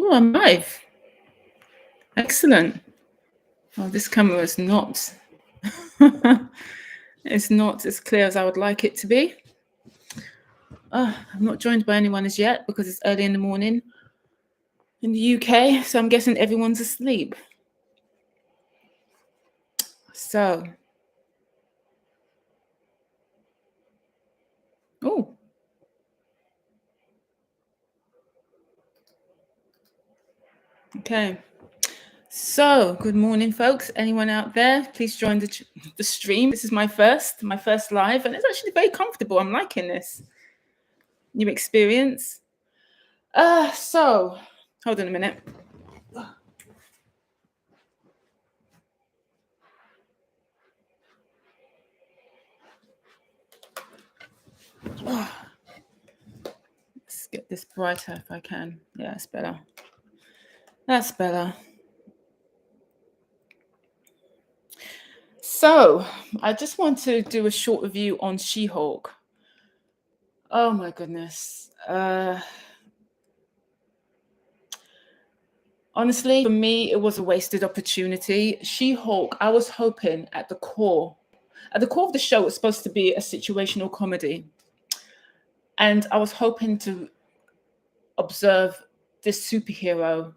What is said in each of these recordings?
Oh, I'm live. Excellent. Oh, this camera is not. It's not as clear as I would like it to be. I'm not joined by anyone as yet because it's early in the morning in the UK, so I'm guessing everyone's asleep. So, oh, okay. So, good morning, folks. Anyone out there? Please join the stream. This is my first live, and it's actually very comfortable. I'm liking this new experience. So hold on a minute. Let's get this brighter if I can. Yeah, it's better. That's better. So, I just want to do a short review on She-Hulk. Oh my goodness. Honestly, for me, it was a wasted opportunity. She-Hulk, I was hoping at the core of the show, it's supposed to be a situational comedy. And I was hoping to observe this superhero,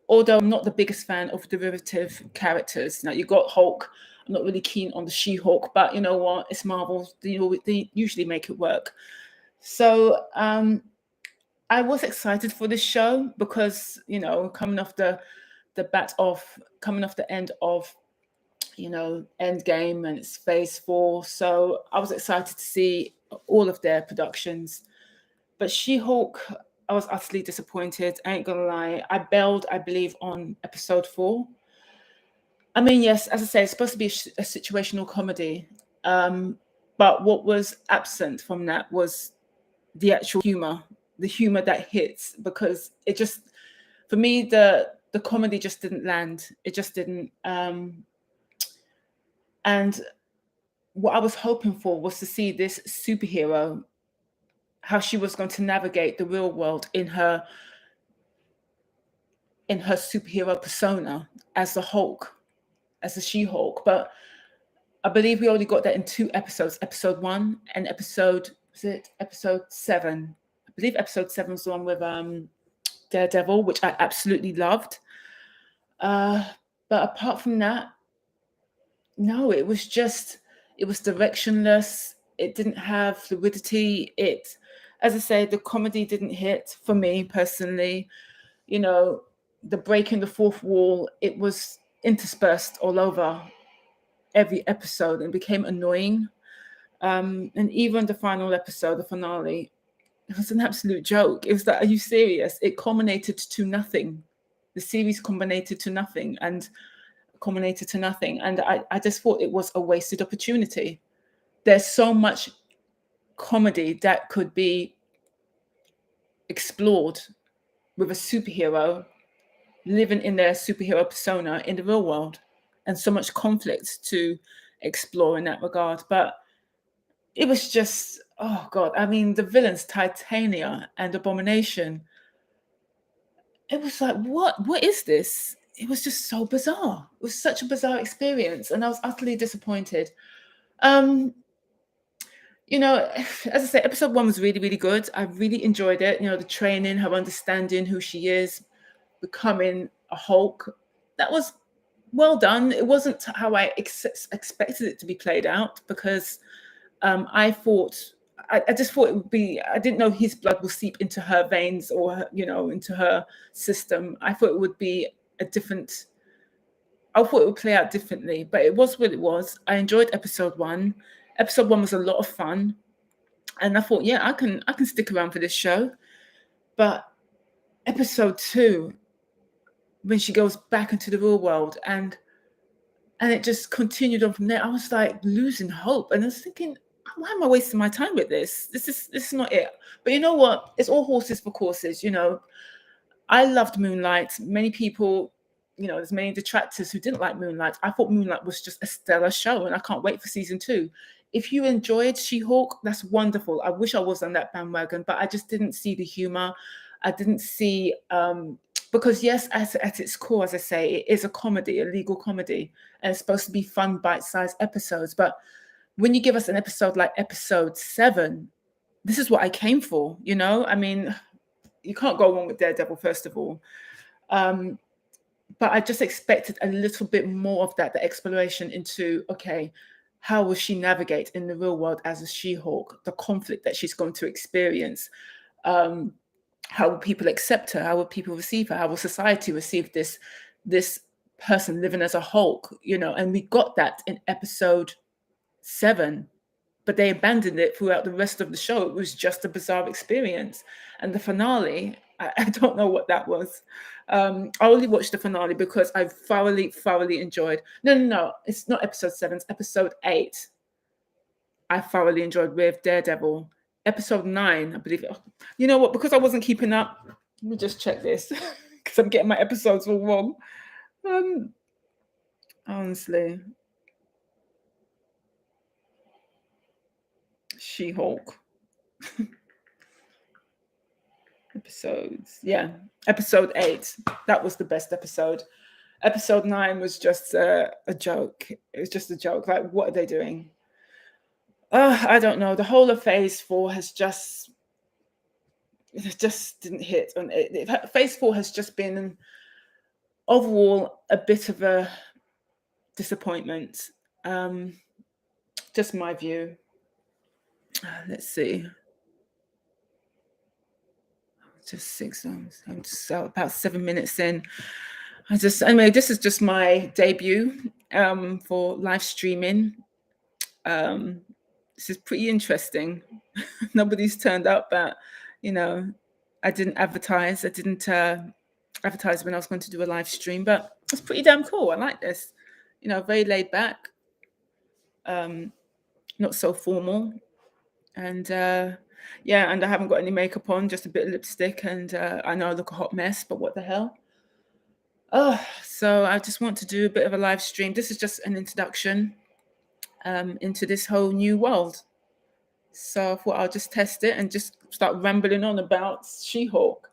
although I'm not the biggest fan of derivative characters. Now, you got Hulk. I'm not really keen on the She-Hulk, but you know what? It's Marvel. They usually make it work. So I was excited for this show because, coming off the end of Endgame and it's Phase 4. So I was excited to see all of their productions. But She-Hulk, I was utterly disappointed. I ain't gonna lie. I bailed, I believe, on episode 4. I mean, yes, as I say, it's supposed to be a situational comedy. But what was absent from that was the actual humor, the humor that hits, because it just, for me, the comedy just didn't land. It just didn't. And what I was hoping for was to see this superhero, how she was going to navigate the real world in her superhero persona as the Hulk, as the She-Hulk. But I believe we already got that in 2 episodes, episode 1 and episode 7. I believe episode 7 was the one with Daredevil, which I absolutely loved. But apart from that, no, it was directionless. It didn't have fluidity. As I say, the comedy didn't hit for me personally. The breaking the fourth wall, it was interspersed all over every episode and became annoying. And even the final episode, the finale, it was an absolute joke. It was like, are you serious? It culminated to nothing. The series culminated to nothing. And I just thought it was a wasted opportunity. There's so much comedy that could be explored with a superhero living in their superhero persona in the real world, and so much conflict to explore in that regard. But it was just, oh God, I mean, the villains, Titania and Abomination, it was like, what is this? It was just so bizarre. It was such a bizarre experience, and I was utterly disappointed. Um, as I say, episode 1 was really, really good. I really enjoyed it. The training, her understanding who she is, becoming a Hulk. That was well done. It wasn't how I expected it to be played out, because I just thought it would be, I didn't know his blood will seep into her veins or, into her system. I thought it would be I thought it would play out differently, but it was what it was. I enjoyed episode 1. Episode 1 was a lot of fun. And I thought, yeah, I can stick around for this show. But episode 2, when she goes back into the real world and it just continued on from there, I was like losing hope. And I was thinking, why am I wasting my time with this? This is not it. But you know what? It's all horses for courses. I loved Moonlight. Many people, there's many detractors who didn't like Moonlight. I thought Moonlight was just a stellar show, and I can't wait for season 2. If you enjoyed She-Hulk, that's wonderful. I wish I was on that bandwagon, but I just didn't see the humor. I didn't see because yes, at its core, as I say, it is a comedy, a legal comedy, and it's supposed to be fun, bite-sized episodes. But when you give us an episode like episode 7, this is what I came for. I mean, you can't go wrong with Daredevil, first of all. But I just expected a little bit more of that, the exploration into, okay, how will she navigate in the real world as a She-Hulk, the conflict that she's going to experience. How will people accept her? How will people receive her? How will society receive this person living as a Hulk? And we got that in episode 7, but they abandoned it throughout the rest of the show. It was just a bizarre experience. And the finale, I don't know what that was. I only watched the finale because I thoroughly enjoyed. No, it's not episode 7, it's episode 8. I thoroughly enjoyed with Daredevil. Episode 9, I believe. You know what? Because I wasn't keeping up, let me just check this because I'm getting my episodes all wrong. Honestly, She-Hulk episodes. Yeah, episode 8. That was the best episode. Episode 9 was just a joke. It was just a joke. Like, what are they doing? I don't know. The whole of Phase 4 has just didn't hit. And Phase 4 has just been overall a bit of a disappointment. Just my view. Let's see. Just 6. I'm just about 7 minutes in. Anyway, this is just my debut for live streaming. This is pretty interesting. Nobody's turned up, but I didn't advertise. I didn't advertise when I was going to do a live stream, but it's pretty damn cool. I like this. Very laid back, not so formal, and and I haven't got any makeup on, just a bit of lipstick, and I know I look a hot mess, but what the hell? So I just want to do a bit of a live stream. This is just an introduction into this whole new world. So I thought I'll just test it and just start rambling on about She-Hulk.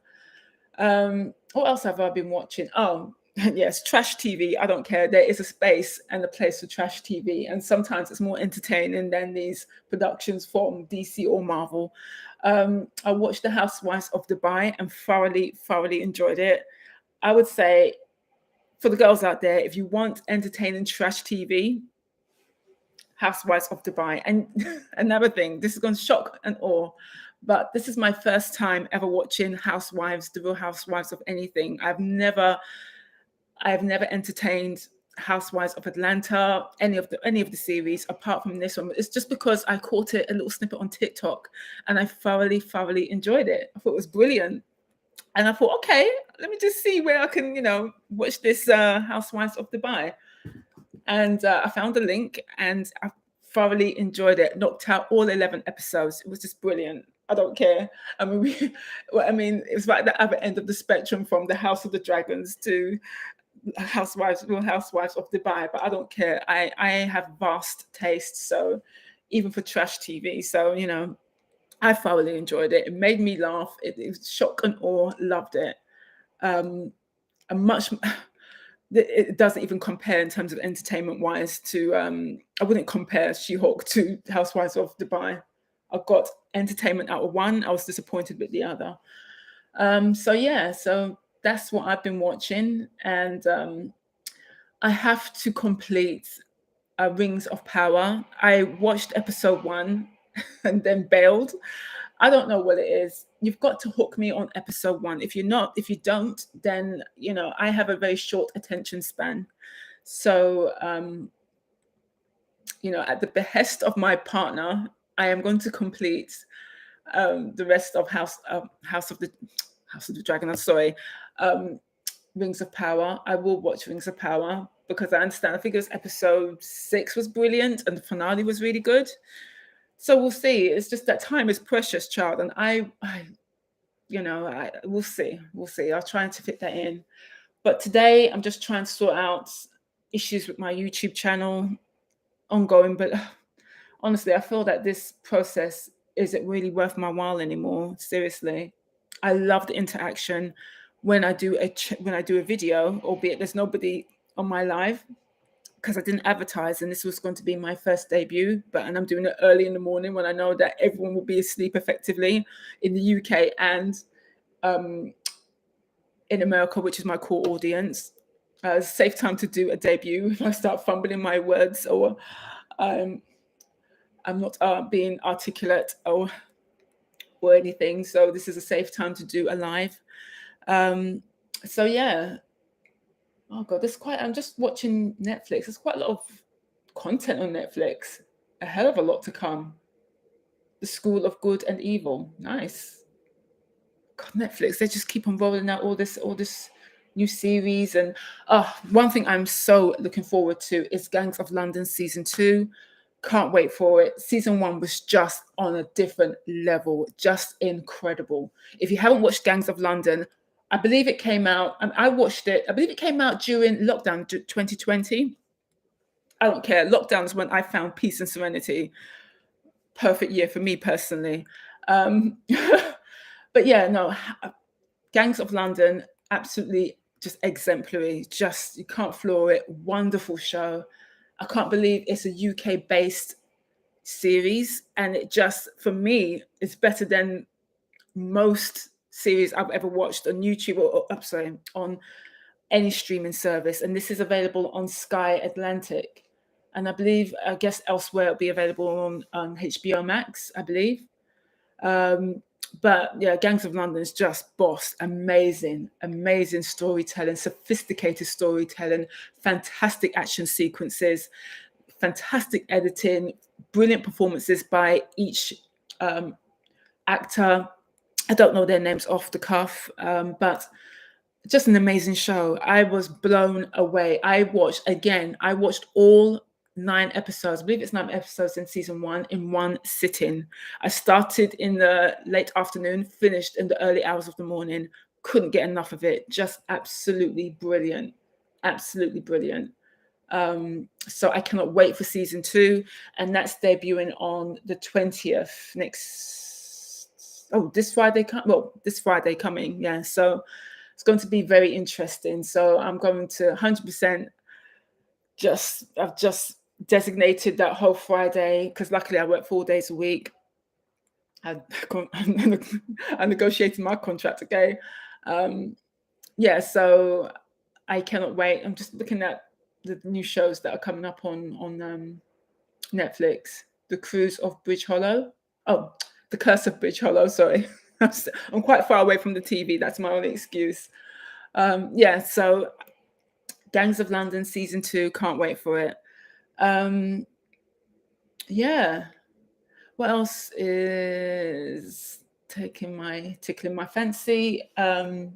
What else have I been watching? Oh, yes, trash TV. I don't care. There is a space and a place for trash TV. And sometimes it's more entertaining than these productions from DC or Marvel. I watched The Housewives of Dubai and thoroughly enjoyed it. I would say, for the girls out there, if you want entertaining trash TV, Housewives of Dubai. And another thing, this is going to shock and awe, but this is my first time ever watching Housewives, the Real Housewives of anything. I've never entertained Housewives of Atlanta, any of the series apart from this one. It's just because I caught it, a little snippet on TikTok, and I thoroughly enjoyed it. I thought it was brilliant. And I thought, okay, let me just see where I can, watch this Housewives of Dubai. And I found a link, and I thoroughly enjoyed it. Knocked out all 11 episodes. It was just brilliant. I don't care. I mean, it was like the other end of the spectrum, from the House of the Dragons to Real Housewives of Dubai. But I don't care. I have vast taste, so even for trash TV. So I thoroughly enjoyed it. It made me laugh. It was shock and awe. Loved it. It doesn't even compare in terms of entertainment wise to I wouldn't compare She-Hulk to Housewives of Dubai. I got entertainment out of one. I was disappointed with the other. So that's what I've been watching, and I have to complete Rings of Power. I watched episode 1 and then bailed. I don't know what it is. You've got to hook me on episode 1. If you don't, then I have a very short attention span. So at the behest of my partner, I am going to complete the rest of House of the Dragon. I'm sorry, Rings of Power. I will watch Rings of Power because I understand. I think it was episode 6 was brilliant and the finale was really good. So we'll see. It's just that time is precious, child, and we'll see. I'll try to fit that in. But today I'm just trying to sort out issues with my YouTube channel, ongoing. But honestly, I feel that this process isn't really worth my while anymore. Seriously, I love the interaction when I do a video, albeit there's nobody on my live because I didn't advertise, and this was going to be my first debut. And I'm doing it early in the morning when I know that everyone will be asleep effectively in the UK and in America, which is my core audience. Safe time to do a debut. If I start fumbling my words or I'm not being articulate or anything, so this is a safe time to do a live. So yeah. Oh god, I'm just watching Netflix. There's quite a lot of content on Netflix. A hell of a lot to come. The School of Good and Evil. Nice. God, Netflix, they just keep on rolling out all this new series. And one thing I'm so looking forward to is Gangs of London season 2. Can't wait for it. Season 1 was just on a different level, just incredible. If you haven't watched Gangs of London, I believe it came out, I watched it, I believe it came out during lockdown 2020. I don't care. Lockdown is when I found peace and serenity. Perfect year for me personally. But yeah, no, Gangs of London, absolutely just exemplary. Just, you can't floor it. Wonderful show. I can't believe it's a UK based series. And it just, for me, it's better than most series I've ever watched on YouTube on any streaming service. And this is available on Sky Atlantic. And I guess elsewhere it'll be available on HBO Max, I believe. But yeah, Gangs of London is just boss. Amazing storytelling, sophisticated storytelling, fantastic action sequences, fantastic editing, brilliant performances by each actor. I don't know their names off the cuff, but just an amazing show. I was blown away. I watched all 9 episodes. I believe it's 9 episodes in season 1 in one sitting. I started in the late afternoon, finished in the early hours of the morning. Couldn't get enough of it. Just absolutely brilliant. Absolutely brilliant. So I cannot wait for season 2, and that's debuting on the 20th this Friday coming. Yeah, so it's going to be very interesting. So I'm going to 100% I've just designated that whole Friday, because luckily I work 4 days a week. I negotiated my contract, okay? Yeah, so I cannot wait. I'm just looking at the new shows that are coming up on Netflix. The Cruise of Bridge Hollow. Oh, The Curse of Bridge Hollow, sorry. I'm quite far away from the TV. That's my only excuse. Yeah, so Gangs of London season 2, can't wait for it. Yeah. What else is tickling my fancy? What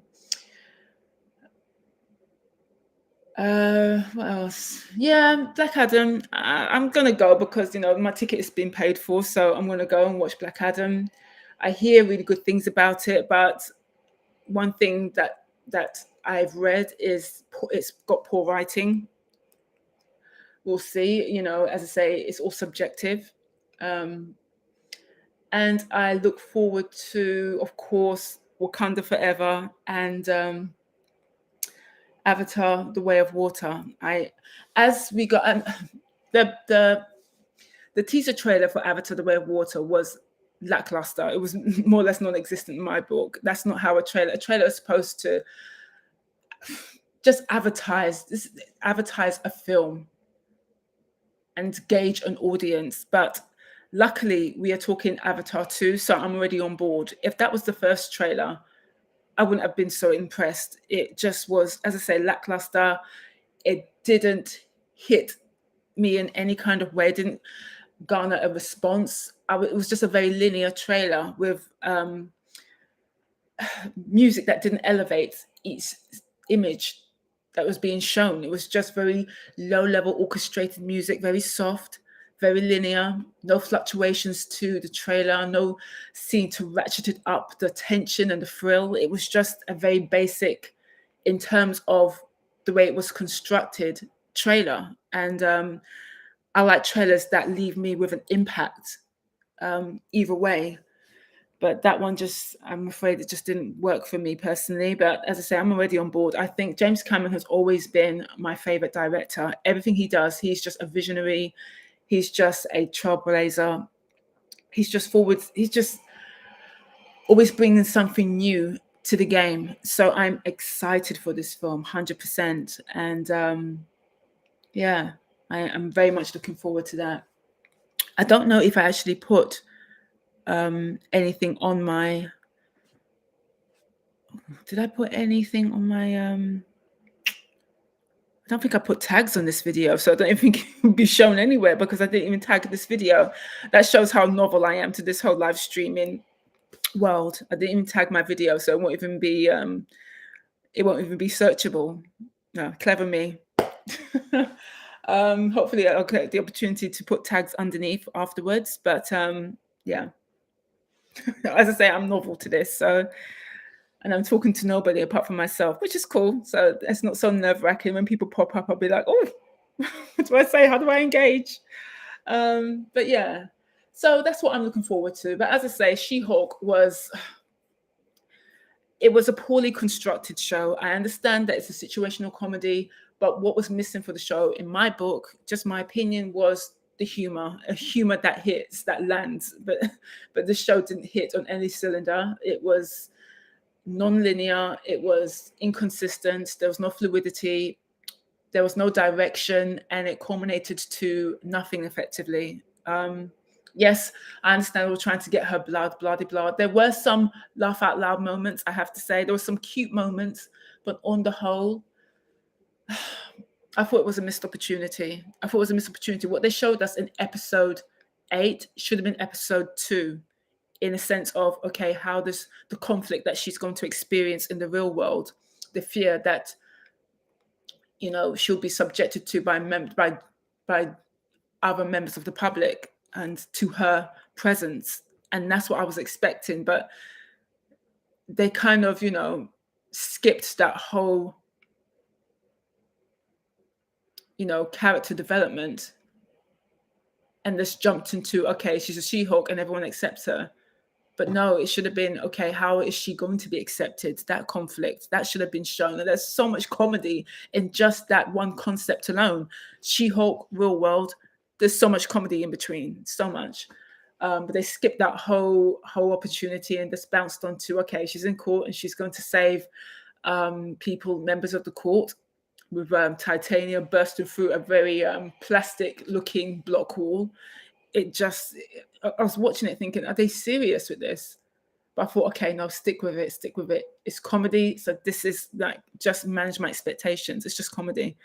else? Yeah, Black Adam. I'm gonna go because my ticket has been paid for, so I'm gonna go and watch Black Adam. I hear really good things about it, but one thing that I've read is it's got poor writing. We'll see. As I say, it's all subjective. And I look forward to, of course, Wakanda Forever and Avatar: The Way of Water. As we got the teaser trailer for Avatar: The Way of Water was lackluster. It was more or less non-existent in my book. That's not how a trailer is supposed to just advertise a film and gauge an audience. But luckily we are talking Avatar 2, so I'm already on board. If that was the first trailer, I wouldn't have been so impressed. It just was, as I say, lackluster. It didn't hit me in any kind of way. It didn't garner a response. It was just a very linear trailer with music that didn't elevate each image that was being shown. It was just very low-level orchestrated music, very soft, very linear, no fluctuations to the trailer, no scene to ratchet it up the tension and the thrill. It was just a very basic, in terms of the way it was constructed, trailer. And I like trailers that leave me with an impact either way. But that one just, I'm afraid it just didn't work for me personally. But as I say, I'm already on board. I think James Cameron has always been my favorite director. Everything he does, he's just a visionary. He's just a trailblazer. He's just forward. He's just always bringing something new to the game. So I'm excited for this film, 100%. And yeah, I'm very much looking forward to that. I don't know if I actually put anything on my. Did I put anything on my? I don't think I put tags on this video, so I don't even think it would be shown anywhere because I didn't even tag this video. That shows how novel I am to this whole live streaming world. I didn't even tag my video, so it won't even be searchable. No, clever me. Hopefully I'll get the opportunity to put tags underneath afterwards. But yeah, as I say, I'm novel to this, so. And I'm talking to nobody apart from myself, which is cool. So it's not so nerve-wracking. When people pop up, I'll be like, oh, what do I say? How do I engage? But yeah, so that's what I'm looking forward to. But as I say, She-Hulk was a poorly constructed show. I understand that it's a situational comedy, but what was missing for the show, in my book, just my opinion, was the humor, a humor that hits, that lands. But the show didn't hit on any cylinder. It was non-linear, it was inconsistent, there was no fluidity, there was no direction, and it culminated to nothing effectively. Yes, I understand we're trying to get her blood, blah, blah, blah. There were some laugh out loud moments, I have to say. There were some cute moments, but on the whole, I thought it was a missed opportunity. What they showed us in episode 8 should have been episode 2. In a sense of, okay, how the conflict that she's going to experience in the real world, the fear that, she'll be subjected to by other members of the public and to her presence. And that's what I was expecting. But they kind of, skipped that whole, character development and just jumped into, okay, she's a She-Hulk and everyone accepts her. But no, it should have been, okay, how is she going to be accepted? That conflict, that should have been shown. And there's so much comedy in just that one concept alone. She-Hulk, real world, there's so much comedy in between, so much. But they skipped that whole opportunity and just bounced onto, okay, she's in court and she's going to save members of the court, with titanium bursting through a very plastic-looking block wall. I was watching it thinking, are they serious with this? But I thought, okay, no, stick with it. It's comedy. So this is like, just manage my expectations. It's just comedy.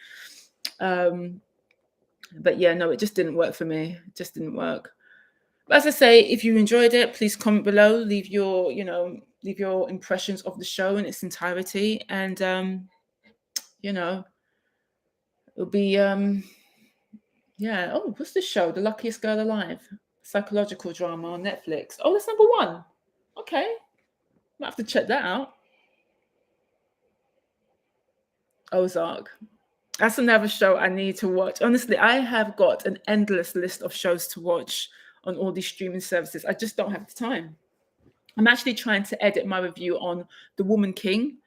But yeah, no, it just didn't work for me. It just didn't work. But as I say, if you enjoyed it, please comment below. Leave your impressions of the show in its entirety. And, it'll be, yeah. Oh, what's this show? The Luckiest Girl Alive. Psychological drama on Netflix. Oh, that's number 1. Okay. Might have to check that out. Ozark. That's another show I need to watch. Honestly, I have got an endless list of shows to watch on all these streaming services. I just don't have the time. I'm actually trying to edit my review on The Woman King,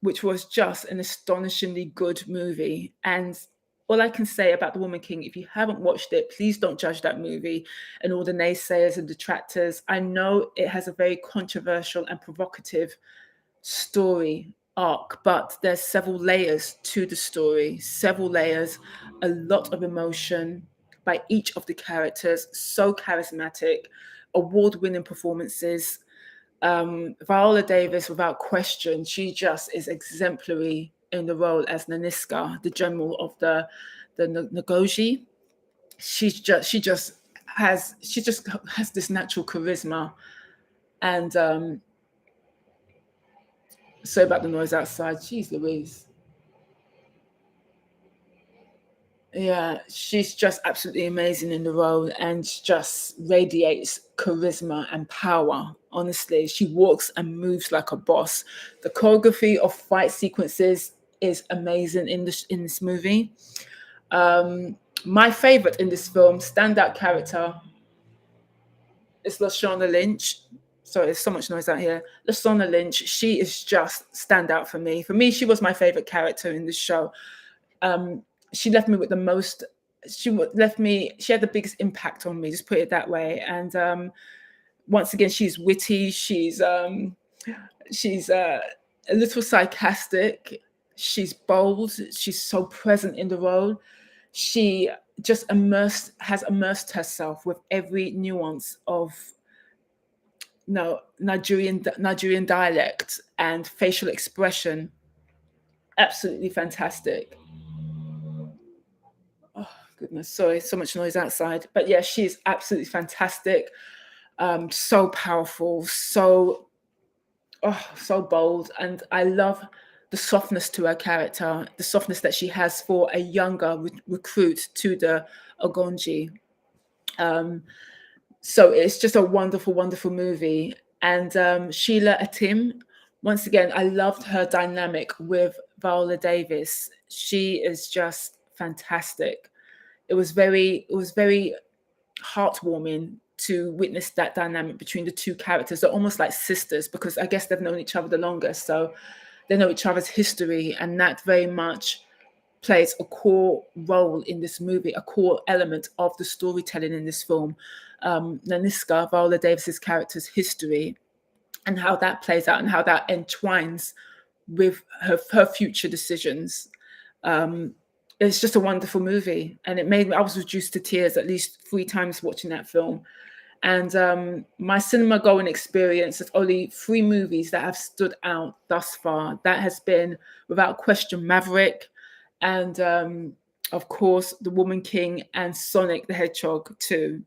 which was just an astonishingly good movie. And all I can say about The Woman King, if you haven't watched it, please don't judge that movie and all the naysayers and detractors. I know it has a very controversial and provocative story arc, but there's several layers to the story, a lot of emotion by each of the characters, so charismatic, award-winning performances. Viola Davis, without question, she just is exemplary in the role as Naniska, the general of the Nagoji. She just has this natural charisma. And sorry about the noise outside. Jeez Louise. Yeah, she's just absolutely amazing in the role and just radiates charisma and power. Honestly, she walks and moves like a boss. The choreography of fight sequences is amazing in this movie. My favorite in this film, standout character, is Lashana Lynch. Sorry, there's so much noise out here. Lashana Lynch, she is just standout for me. For me, she was my favorite character in this show. Um, she left me with the most. Left me. She had the biggest impact on me. Just put it that way. And once again, she's witty. She's a little sarcastic. She's bold. She's so present in the role. She just has immersed herself with every nuance of no Nigerian dialect and facial expression. Absolutely fantastic. Oh goodness, sorry, so much noise outside. But yeah, she's absolutely fantastic. So powerful, so bold, and I love the softness to her character, the softness that she has for a younger recruit to the Ogonji. Um, so it's just a wonderful, wonderful movie. And Sheila Atim, once again, I loved her dynamic with Viola Davis. She is just fantastic. It was very heartwarming to witness that dynamic between the two characters. They're almost like sisters because I guess they've known each other the longest, so they know each other's history, and that very much plays a core role in this movie, a core element of the storytelling in this film. Naniska, Viola Davis's character's history, and how that plays out and how that entwines with her future decisions. Um, it's just a wonderful movie, and it made me. I was reduced to tears at least 3 times watching that film. And my cinema going experience, there's only 3 movies that have stood out thus far. That has been, without question, Maverick, and of course, The Woman King and Sonic the Hedgehog 2,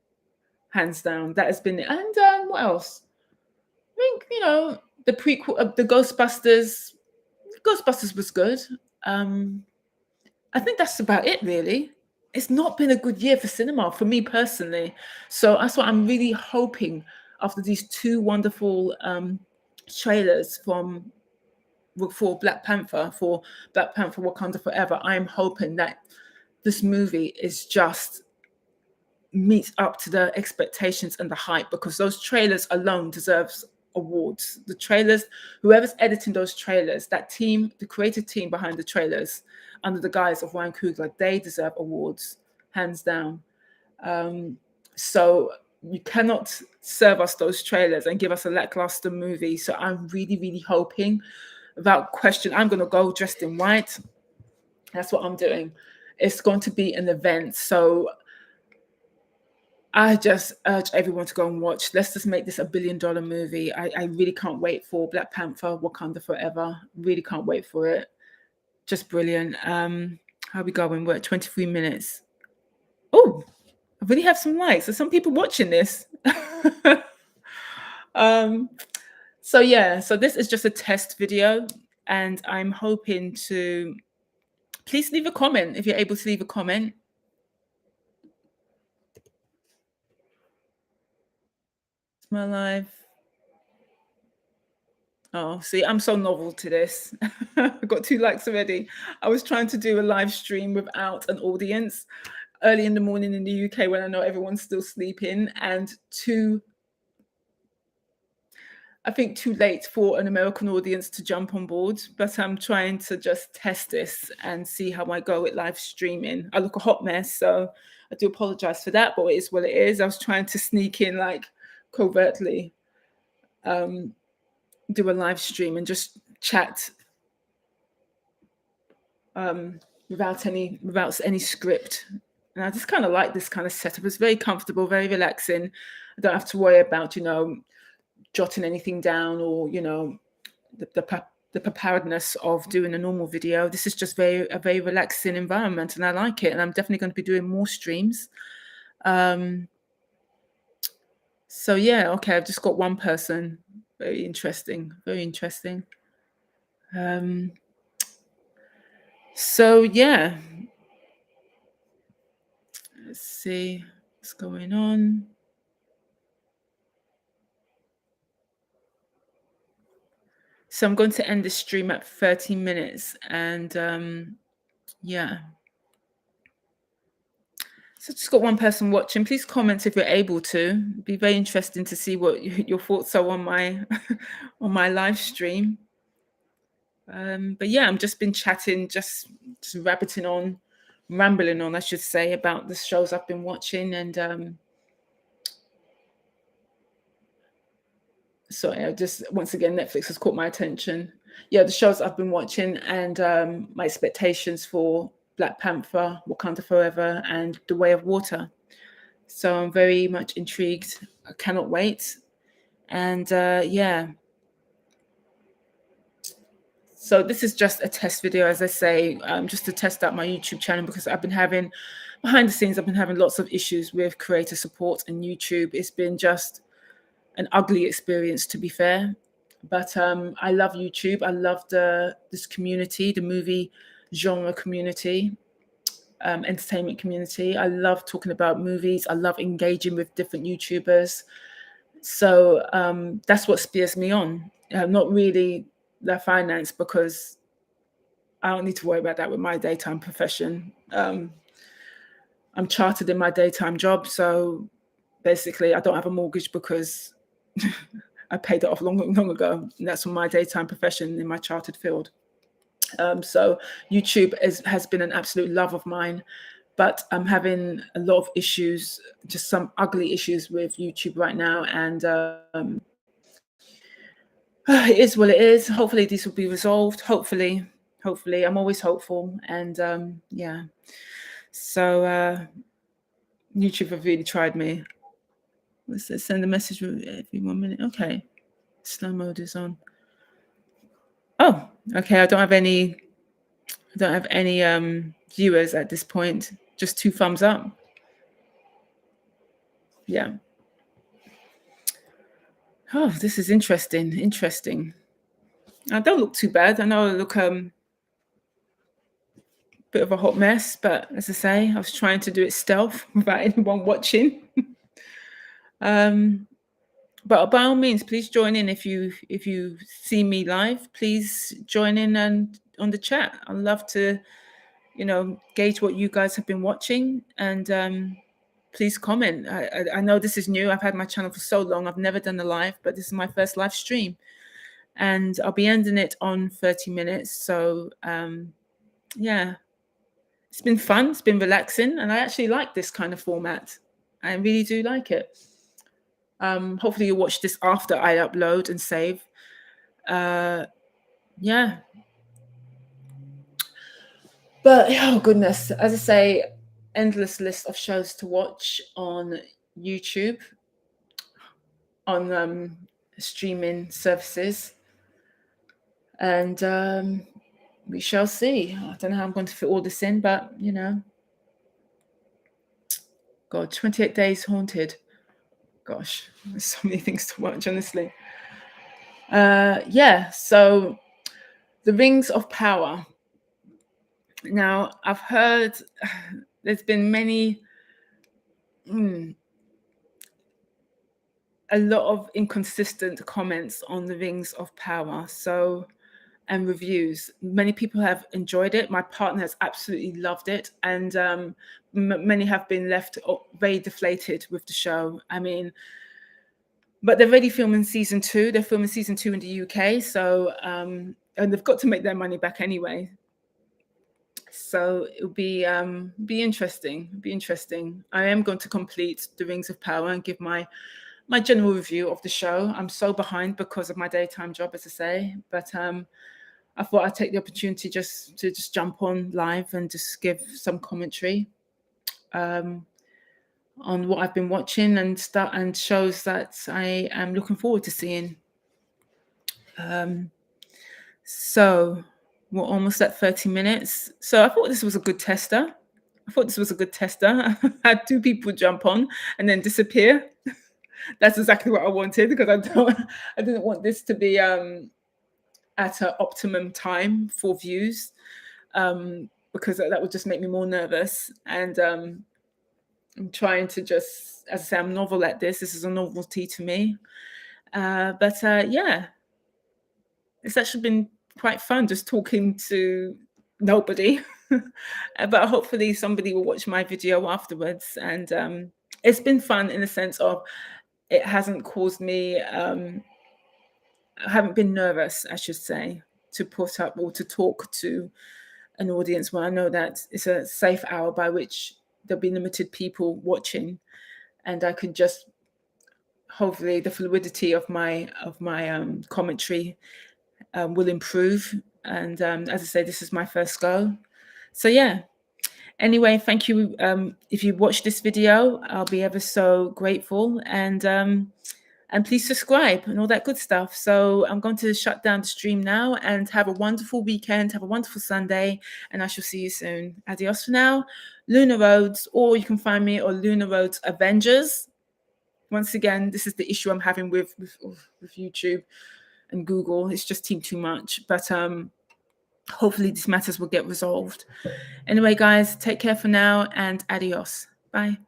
hands down. That has been it. And what else? I think, the prequel of the Ghostbusters. Ghostbusters was good. Um, I think that's about it, really. It's not been a good year for cinema for me personally. So that's what I'm really hoping after these 2 wonderful trailers for Black Panther Wakanda Forever. I'm hoping that this movie is just meets up to the expectations and the hype, because those trailers alone deserves awards. The trailers, whoever's editing those trailers, that team, the creative team behind the trailers, under the guise of Ryan Coogler, they deserve awards, hands down. So you cannot serve us those trailers and give us a lackluster movie. So I'm really, really hoping, without question, I'm going to go dressed in white. That's what I'm doing. It's going to be an event. So I just urge everyone to go and watch. Let's just make this a $1 billion movie. I really can't wait for Black Panther, Wakanda Forever. Really can't wait for it. Just brilliant. How are we going? We're at 23 minutes. Oh, I really have some likes. There's some people watching this. So yeah, so this is just a test video, and I'm hoping to please leave a comment if you're able to leave a comment. It's my life. Oh, see, I'm so novel to this. I got 2 likes already. I was trying to do a live stream without an audience early in the morning in the UK when I know everyone's still sleeping, and I think too late for an American audience to jump on board. But I'm trying to just test this and see how I go with live streaming. I look a hot mess, so I do apologize for that, but it is what it is. I was trying to sneak in like covertly, do a live stream and just chat without any script. And I just kind of like this kind of setup. It's very comfortable, very relaxing. I don't have to worry about jotting anything down, or the preparedness of doing a normal video. This is just a very relaxing environment, and I like it. And I'm definitely going to be doing more streams. So yeah, okay, I've just got 1 person. Very interesting. Very interesting. So yeah, let's see what's going on. So I'm going to end the stream at 30 minutes, and yeah. So just got one person watching. Please comment if you're able to. It'd be very interesting to see what your thoughts are on my on my live stream. But yeah, I'm just been chatting, just rabbiting on, rambling on, I should say, about the shows I've been watching. And sorry, I just once again Netflix has caught my attention. Yeah, the shows I've been watching and my expectations for Black Panther, Wakanda Forever, and The Way of Water. So I'm very much intrigued. I cannot wait. And yeah. So this is just a test video, as I say, just to test out my YouTube channel, because I've been having, behind the scenes, I've been having lots of issues with creator support and YouTube. It's been just an ugly experience, to be fair. But I love YouTube. I love this community, the movie genre community, entertainment community. I love talking about movies. I love engaging with different YouTubers. So that's what spurs me on. Not really the finance, because I don't need to worry about that with my daytime profession. I'm chartered in my daytime job, so basically I don't have a mortgage because I paid it off long ago. And that's from my daytime profession in my chartered field. So YouTube has been an absolute love of mine, but I'm having a lot of issues, just some ugly issues with YouTube right now. And it is what it is. Hopefully these will be resolved. Hopefully, I'm always hopeful. And yeah, so YouTube have really tried me. Let's send a message every 1 minute. Okay, slow mode is on. Oh, okay. I don't have any viewers at this point. Just 2 thumbs up. Yeah. Oh, this is interesting. I don't look too bad. I know I look bit of a hot mess, but as I say, I was trying to do it stealth without anyone watching. But by all means, please join in if you see me live. Please join in and on the chat. I'd love to, gauge what you guys have been watching, and please comment. I know this is new. I've had my channel for so long. I've never done a live, but this is my first live stream, and I'll be ending it on 30 minutes. So yeah, it's been fun. It's been relaxing, and I actually like this kind of format. I really do like it. Hopefully you'll watch this after I upload and save. Yeah. But oh goodness, as I say, endless list of shows to watch on YouTube, on streaming services, and we shall see. I don't know how I'm going to fit all this in, but God, 28 Days Haunted. Gosh, there's so many things to watch, honestly. Yeah, so The Rings of Power. Now, I've heard there's been a lot of inconsistent comments on The Rings of Power, and reviews. Many people have enjoyed it. My partner has absolutely loved it, and many have been left very deflated with the show. I mean, but they're already filming season 2. They're filming season 2 in the UK, so and they've got to make their money back anyway. So it'll be interesting. It'll be interesting. I am going to complete The Rings of Power and give my general review of the show. I'm so behind because of my daytime job, as I say, but I thought I'd take the opportunity to jump on live and just give some commentary on what I've been watching and shows that I am looking forward to seeing. So we're almost at 30 minutes. So I thought this was a good tester. I had 2 people jump on and then disappear. That's exactly what I wanted, because I didn't want this to be at an optimum time for views, because that would just make me more nervous. And I'm trying to just, as I say, I'm novel at this. This is a novelty to me. But yeah, it's actually been quite fun just talking to nobody But hopefully somebody will watch my video afterwards. And it's been fun in the sense of it hasn't caused me, I haven't been nervous, I should say, to put up or to talk to an audience when I know that it's a safe hour by which there'll be limited people watching, and I could just, hopefully the fluidity of my commentary will improve. And as I say, this is my first go. So yeah. Anyway, thank you. If you watch this video, I'll be ever so grateful. And please subscribe and all that good stuff. So I'm going to shut down the stream now, and have a wonderful weekend. Have a wonderful Sunday, and I shall see you soon. Adios for now. Luna Roads, or you can find me on Luna Roads Avengers. Once again, this is the issue I'm having with YouTube and Google. It's just too much. But hopefully these matters will get resolved. Anyway, guys, take care for now, and adios. Bye.